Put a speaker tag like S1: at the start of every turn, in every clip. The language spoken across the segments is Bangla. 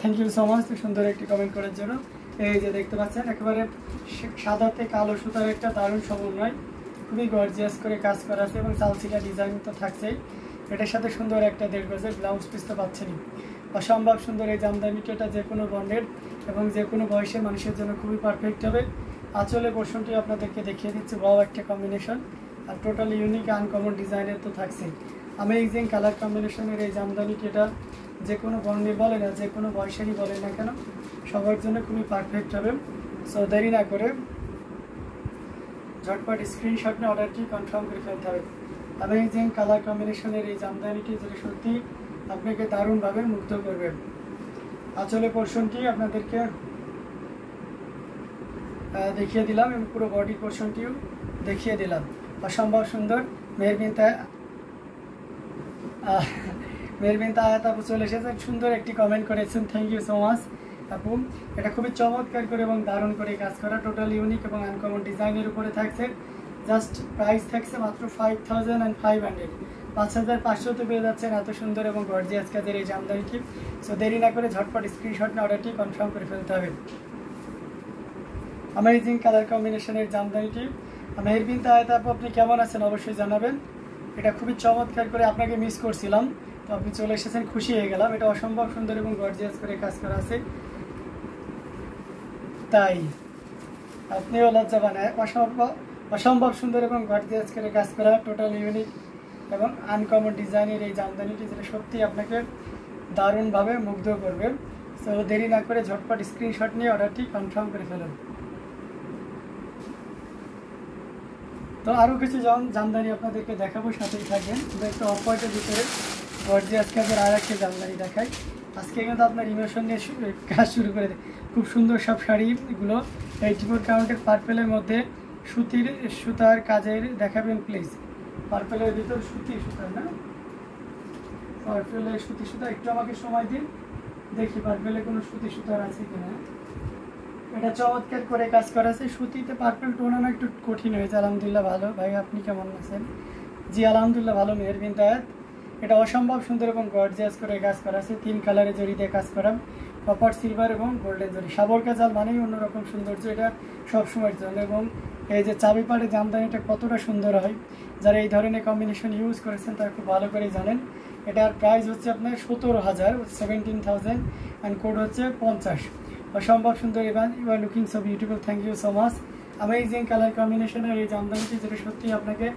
S1: থ্যাংক ইউ সো মাচ সুন্দর একটি কমেন্ট করার জন্য। এই যে দেখতে পাচ্ছেন একেবারে সাদাতে কালো সুতার একটা দারুণ সমন্বয়, খুবই গর্জিয়াস করে কাজ করা আছে এবং চালচিলা ডিজাইন তো থাকছেই। এটার সাথে সুন্দর একটা 1.5 গজের ব্লাউজ পিস তো পাচ্ছেনই। অসম্ভব সুন্দর এই জামদানিটা যে কোনো বর্ণের এবং যে কোনো বয়সের মানুষের জন্য খুবই পারফেক্ট হবে। আঁচলের পোর্শনটি আপনাদেরকে দেখিয়ে দিচ্ছি, ওয়াও একটা কম্বিনেশন, আর টোটালি ইউনিক আনকমন ডিজাইনের তো থাকছেই। অ্যামেজিং কালার কম্বিনেশনের এই জামদানিটা যে কোনো বর্ণের বলে না, যে কোনো বয়সেরই বলেন না কেন, সবার জন্য খুবই পারফেক্ট হবে। সো দেরি না করে ঝটপট স্ক্রিনশট নিয়ে অর্ডারটি কনফার্ম করে ফেলতে হবে। অ্যামেজিং কালার কম্বিনেশনের এই জামদানিটি যেটা সত্যি আপনাকে দারুণভাবে মুগ্ধ করবে। আঁচলের পোর্শনটি আপনাদেরকে দেখিয়ে দিলাম এবং পুরো বডি পোর্শনটিও দেখিয়ে দিলাম। অসম্ভব সুন্দর। মেহরবিনতা আয়াত আপু চলে এসেছেন, সুন্দর একটি কমেন্ট করেছেন, থ্যাংক ইউ সো মাচ আপু। এটা খুবই চমৎকার করে এবং দারুণ করে কাজ করা, টোটাল ইউনিক এবং আনকমন ডিজাইনের উপরে থাকছে। জাস্ট প্রাইস থাকছে মাত্র 5500, 5500 পেয়ে যাচ্ছেন এত সুন্দর এবং গর্জিয়াস কাজের এই জামদানিটি। সো দেরি না করে ঝটপট স্ক্রিনশট নিয়ে অর্ডারটি কনফার্ম করে ফেলতে হবে। অ্যামেজিং কালার কম্বিনেশনের জামদানিটি। মেহরবিনতা আয়াত আপু আপনি কেমন আছেন অবশ্যই জানাবেন। এটা খুবই চমৎকার করে, আপনাকে মিস করছিলাম তো আপনি চলে এসেছেন, খুশি হয়ে গেলাম। এটা অসম্ভব সুন্দর এবং গর্জিয়াস করে কাজ করা আছে, তাই আপনিও লজ্জা বানায়। অসম্ভব সুন্দর এবং গর্জিয়াস করে কাজ করা, টোটাল ইউনিক এবং আনকমন ডিজাইনের এই জামদানিটি যেটা সত্যি আপনাকে দারুণভাবে মুগ্ধ করবে। সো দেরি না করে ঝটপট স্ক্রিনশট নিয়ে অর্ডারটি কনফার্ম করে ফেলুন। তো আরও কিছু জামদানি আপনাদেরকে দেখাবো, সাথেই থাকবেন। একটু অফ হোয়াইটের ভিতরে গর্জিয়াস কাজের আর একটা জামদানি দেখাই। আজকে কিন্তু আপনার ইমোশন নিয়ে কাজ শুরু করে দেয়। খুব সুন্দর সব শাড়িগুলো 84 কাউন্টের পার্পেলের মধ্যে সুতার কাজের দেখাবেন প্লিজ। পার্পেলের ভিতর সুতার না, পার্পেলের সুতা, একটু আমাকে সময় দিন, দেখি পার্পেলে কোনো সুতার আছে কিনা। এটা চমৎকার করে কাজ করা আছে, সুতিতে পার্পেল টোন আমার একটু কঠিন হয়েছে। আলহামদুলিল্লাহ ভালো। ভাই আপনি কেমন আছেন? জি আলহামদুলিল্লাহ ভালো। মেহরবিনতা আয়াত, এটা অসম্ভব সুন্দর এবং গর্জিয়াস করে কাজ করা আছে। 3 কালারের জড়ি দিয়ে কাজ করা, কপার, সিলভার এবং গোল্ডেন জড়ি। সাবর কাজাল মানেই অন্যরকম সৌন্দর্য, এটা সবসময়ের জন্য। এবং এই যে চাবি পাড়ে জামদানিটা কতটা সুন্দর হয়, যারা এই ধরনের কম্বিনেশন ইউজ করেছেন তারা খুব ভালো করেই জানেন। এটার প্রাইস হচ্ছে আপনার 17,000, 17,000 অ্যান্ড কোড হচ্ছে 50। অসম্ভব সুন্দর। You are looking so beautiful, thank you so much. Amazing colour কম্বিনেশনের এই জামদানিটি যেটা সত্যি আপনাকে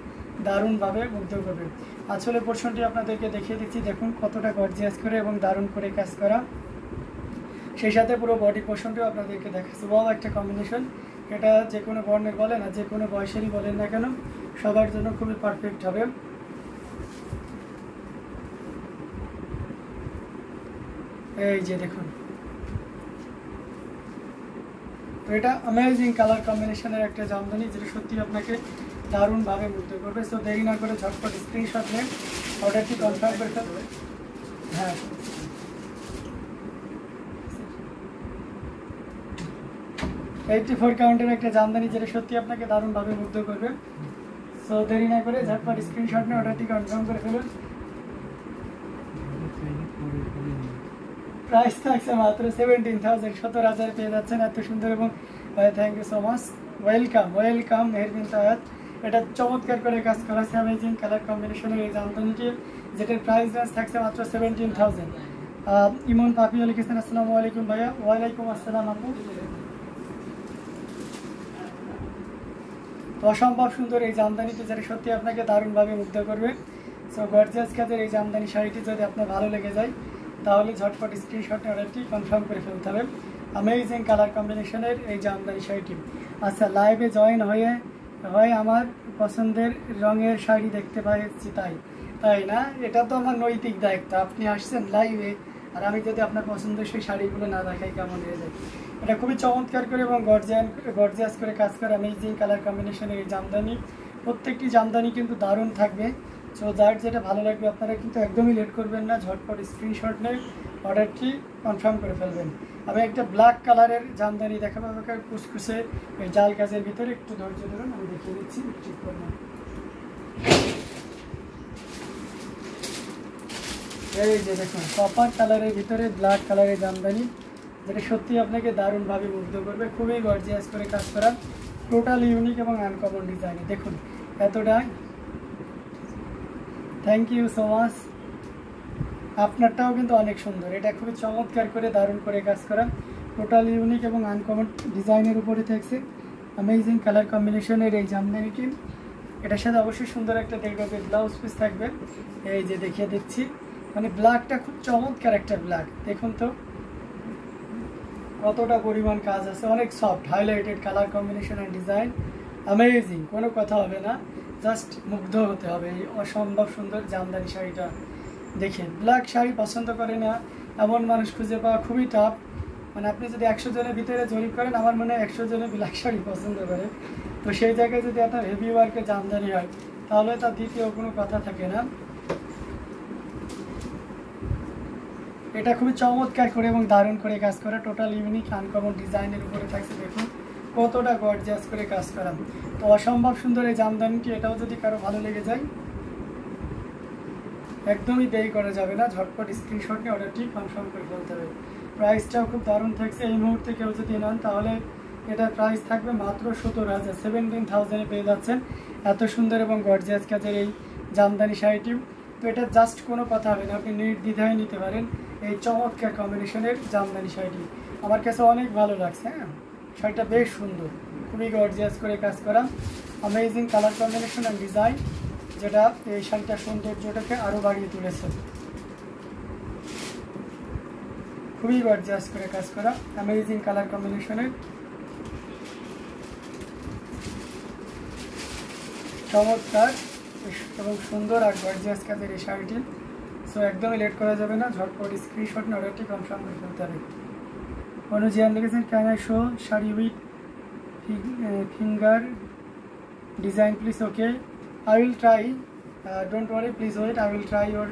S1: দারুণভাবে মুগ্ধ করবে। আসলে পোর্শনটি আপনাদেরকে দেখিয়ে দিচ্ছি, দেখুন কতটা গর্জিয়াস করে এবং দারুণ করে কাজ করা। সেই সাথে পুরো বডি পোর্শনটিও আপনাদেরকে দেখাচ্ছি। ওয়াও একটা কম্বিনেশন। এটা যে কোনো বর্ণের বলেন না, যে কোনো বয়সেরই বলেন না কেন, সবার জন্য খুবই পারফেক্ট হবে। এই যে দেখুন, তো এটা অ্যামেজিং কালার কম্বিনেশনের একটা জামদানি যেটা সত্যি আপনাকে দারুণভাবে মুগ্ধ করবে। সো দেরি না করে ঝটপট স্ক্রিনশট নিয়ে অর্ডারটি কনফার্ম করতে হবে। হ্যাঁ, 84 কাউন্টের একটা জামদানি যেটা সত্যি আপনাকে দারুণভাবে মুগ্ধ করবে। সো দেরি না করে ঝটপট স্ক্রিনশট নিয়ে অর্ডারটি কনফার্ম করে ফেলুন। প্রাইস থাকছে মাত্র 17,000, 17,000 পেয়ে যাচ্ছেন এত সুন্দর। এবং thank you so much, welcome Mehrabinta Ayat. এটা চমৎকার করে কাজ করা আছে, অ্যামেজিং কালার কম্বিনেশনের এই জামদানিটি যেটার প্রাইস রেঞ্জ থাকছে মাত্র 17,000। ইমন পাপিয়া লিখেছেন, আসসালামু আলাইকুম ভাইয়া। ওয়ালাইকুম আসসালাম আপু। তো অসম্ভব সুন্দর এই জামদানিটি যেটা সত্যি আপনাকে দারুণভাবে মুগ্ধ করবে। সো গর্জিয়াস কাজের এই জামদানি শাড়িটি যদি আপনার ভালো লেগে যায় তাহলে ঝটপট স্ক্রিনশটে অর্ডারটি কনফার্ম করে ফেলতে হবে। অ্যামেজিং কালার কম্বিনেশনের এই জামদানি শাড়িটি। আচ্ছা, লাইভে জয়েন হয় আমার পছন্দের রঙের শাড়ি দেখতে পাচ্ছি, তাই না? এটা তো আমার নৈতিক দায়িত্ব। আপনি আসছেন লাইভে আর আমি যদি আপনার পছন্দের সেই শাড়িগুলো না দেখাই কেমন হয়ে যায়। এটা খুবই চমৎকার করে এবং গর্জিয়াস করে কাজ করে অ্যামেজিং কালার কম্বিনেশনের এই জামদানি। প্রত্যেকটি জামদানি কিন্তু দারুণ থাকবে। সো যার যেটা ভালো লাগবে আপনারা কিন্তু একদমই লেট করবেন না, ঝটপট স্ক্রিনশট নিয়ে অর্ডারটি কনফার্ম করে ফেলবেন। আমি একটা ব্ল্যাক কালারের জামদানি দেখাবো, কুচকুচে জাল কাজের ভিতরে। একটু ধৈর্য ধরুন, আমি দেখিয়ে দিচ্ছি ঠিক করবেন। এই যে দেখুন কপার কালারের ভিতরে ব্ল্যাক কালারের জামদানি, যেটা সত্যি আপনাকে দারুণভাবে মুগ্ধ করবে। খুবই গর্জিয়াস করে কাজ করা, টোটাল ইউনিক এবং আনকমন ডিজাইন। দেখুন এতটা, থ্যাংক ইউ সো মাচ। আপনারটাও কিন্তু অনেক সুন্দর, এটা খুবই চমৎকার করে দারুণ করে কাজ করা, টোটাল ইউনিক এবং আনকমন ডিজাইনের উপরে থাকছে অ্যামেজিং কালার কম্বিনেশনের এই জামদানিটি। এটার সাথে অবশ্যই সুন্দর একটা দেখবে ব্লাউজ পিস থাকবে। এই যে দেখিয়ে দিচ্ছি, মানে ব্ল্যাকটা খুব চমৎকার একটা ব্ল্যাক। দেখুন তো কতটা পরিমাণ কাজ আছে, অনেক soft highlighted colour combination and design, amazing, কোনো কথা হবে না, জাস্ট মুগ্ধ হতে হবে এই অসম্ভব সুন্দর জামদানি শাড়িটা দেখে। ব্ল্যাক শাড়ি পছন্দ করে না এমন মানুষ খুঁজে পাওয়া খুবই টাফ। মানে আপনি যদি 100 জনের ভিতরে জরিপ করেন, আমার মনে হয় 100 জনে ব্ল্যাক শাড়ি পছন্দ করে। তো সেই জায়গায় যদি আপনার হেভি ওয়ার্কের জামদানি হয়, তাহলে তার দ্বিতীয় কোনো কথা থাকে না। এটা খুবই চমৎকার করে এবং দারুণ করে কাজ করা, টোটাল ইউনিক আনকমন ডিজাইনের উপরে থাকছে। দেখুন কতটা গর্জিয়াস করে কাজ করা, তো অসম্ভব সুন্দর এই জামদানিটি। এটাও যদি কারো ভালো লেগে যায়, একদমই দেরি করা যাবে না, ঝটপট স্ক্রিনশট নিয়ে অর্ডারটি কনফার্ম করে ফেলতে হবে। প্রাইসটাও খুব দারুণ থাকছে। এই মুহূর্তে কেউ যদি নেন, তাহলে এটার প্রাইস থাকবে মাত্র 17,000, 17,000-এ পেয়ে যাচ্ছেন এত সুন্দর এবং গর্জিয়াস কাজের এই জামদানি শাড়িটি। তো এটা জাস্ট কোনো কথা হবে না, আপনি নির্দ্বিধায় নিতে পারেন এই চমৎকার কম্বিনেশনের জামদানি শাড়িটি। আমার কাছে অনেক ভালো লাগছে। হ্যাঁ, শাড়িটা বেশ সুন্দর, খুবই গর্জিয়াস করে কাজ করা, amazing colour combination and design, যেটা এই শাড়িটার সৌন্দর্যটাকে আরও বাড়িয়ে তুলেছে। খুবই গর্জিয়াস করে কাজ করা, অ্যামেজিং কালার কম্বিনেশনের চমৎকার এবং সুন্দর আর গর্জিয়াস কাজের এই শাড়িটি। সো একদমই লেট করা যাবে না, ঝটপট স্ক্রিনশট নিয়ে অর্ডারটি কনফার্ম করে ফেলতে হবে। অনুজিয়ান লিখেছেন, can I show sari with finger design please? Okay, I will try. Don't worry, please wait. I will try your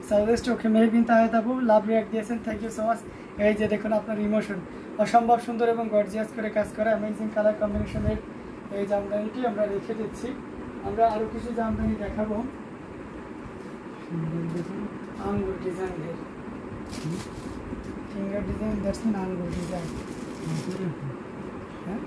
S1: suggest. Okay, Mehbin Tahed আপু লাভ রিয়াক্ট দিয়েছেন, থ্যাংক ইউ সো মাচ। এই যে দেখুন আপনার ইমোশন, অসম্ভব সুন্দর এবং গর্জিয়াস করে কাজ করা অ্যামেজিং কালার কম্বিনেশনের এই জামদানিটি আমরা রেখে দিচ্ছি। আমরা আরও কিছু জামদানি দেখাবো। আঙ্গুর ডিজাইনের ফিঙ্গার ডিজাইন, দ্যাটস মিন আঙ্গুর ডিজাইন। হ্যাঁ,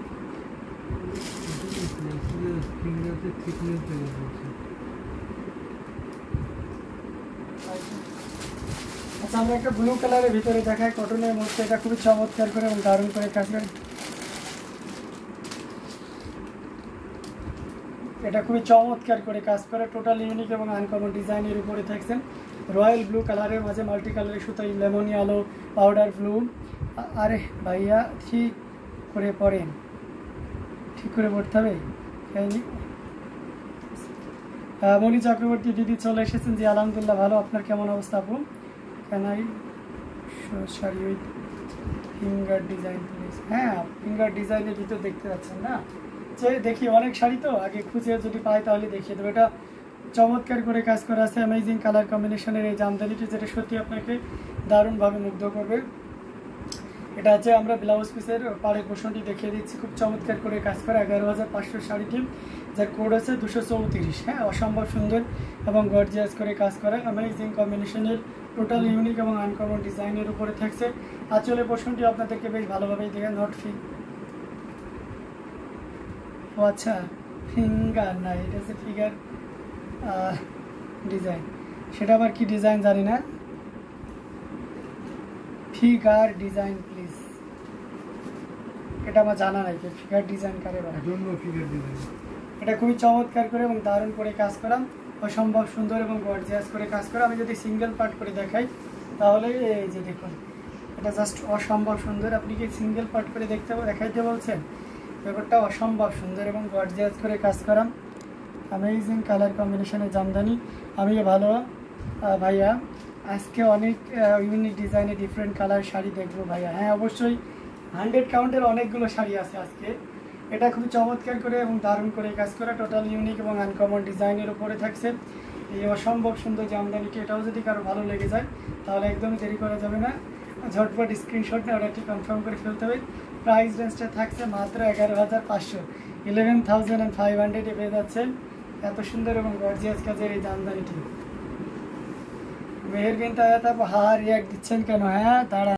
S1: আচ্ছা, আমরা একটা ব্লু কালারের ভিতরে দেখাই কটনের মধ্যে। এটা খুবই চমৎকার করে এবং দারুণ করে কাজ করে। এটা খুবই চমৎকার করে কাজ করে, টোটাল ইউনিক এবং আনকমন ডিজাইনের উপরে থাকছেন রয়্যাল ব্লু কালারের মাঝে মাল্টি কালারের সুতাই, লেমন ইয়েলো, পাউডার ব্লু। আরে ভাইয়া ঠিক করে পড়েন, ঠিক করে পড়তে হবে। মনি চক্রবর্তী দিদি চলে এসেছেন, জি আলহামদুলিল্লাহ ভালো, আপনার কেমন অবস্থা আপু? Can I show sari with finger design please? হ্যাঁ, ফিঙ্গার ডিজাইনের ভিতর দেখতে পাচ্ছেন না, যে দেখি অনেক শাড়ি তো, আগে খুঁজে যদি পাই তাহলে দেখিয়ে দেবো। এটা চমৎকার করে কাজ করা আছে অ্যামেজিং কালার কম্বিনেশনের এই জামদানিটি, যেটা সত্যি আপনাকে দারুণভাবে মুগ্ধ করবে। এটা আছে আমরা ব্লাউজ পিসের পাড়ের পোর্শনটি দেখিয়ে দিচ্ছি, খুব চমৎকার করে কাজ করা 11,500 শাড়িটি, যার কোড আছে 234। হ্যাঁ, অসম্ভব সুন্দর এবং গর্জিয়াস করে কাজ করা অ্যামেজিং কম্বিনেশনের টোটাল ইউনিক এবং আনকমন ডিজাইনের উপরে থাকছে। আঁচলের পোর্শনটি আপনাদেরকে বেশ ভালোভাবেই দেখে, নট ও আচ্ছা ফিঙ্গার না, এটা হচ্ছে ফিগার ডিজাইন, সেটা আবার কি ডিজাইন জানি না। ফিগার ডিজাইন প্লিজ, এটা আমার জানা নাই, ফিগার ডিজাইন কারে বলে। এটা খুবই চমৎকার করে এবং দারুণ করে কাজ করা, অসম্ভব সুন্দর এবং গর্জিয়াস করে কাজ করা। আমি যদি সিঙ্গেল পার্ট করে দেখাই, তাহলে এই যে দেখুন, এটা জাস্ট অসম্ভব সুন্দর। আপনি কি সিঙ্গেল পার্ট করে দেখাইতে বলছেন? ব্যাপারটা অসম্ভব সুন্দর এবং গর্জিয়াস করে কাজ করা অ্যামেজিং কালার কম্বিনেশনের জামদানি। আমি ভালো ভাইয়া, আজকে অনেক ইউনিক ডিজাইনে ডিফারেন্ট কালার শাড়ি দেখবো ভাইয়া। হ্যাঁ অবশ্যই, 100 কাউন্টের অনেকগুলো শাড়ি আছে আজকে। এটা খুবই চমৎকার করে এবং দারুণ করে কাজ করা, টোটাল ইউনিক এবং আনকমন ডিজাইনের উপরে থাকছে এই অসম্ভব সুন্দর জামদানিটি। এটাও যদি কারো ভালো লেগে যায়, তাহলে একদমই দেরি করা যাবে না, ঝটপট স্ক্রিনশট নিয়ে অর্ডারটি কনফার্ম করে ফেলতে হবে। প্রাইস রেঞ্জটা থাকছে মাত্র 11,500, 11,500 পেয়ে যাচ্ছেন এত সুন্দর এবং গর্জিয়াস কাজের এই জামদানিটি। মেহের বিন তাহলে হা রিয়াক্ট দিচ্ছেন কেন? হ্যাঁ তারা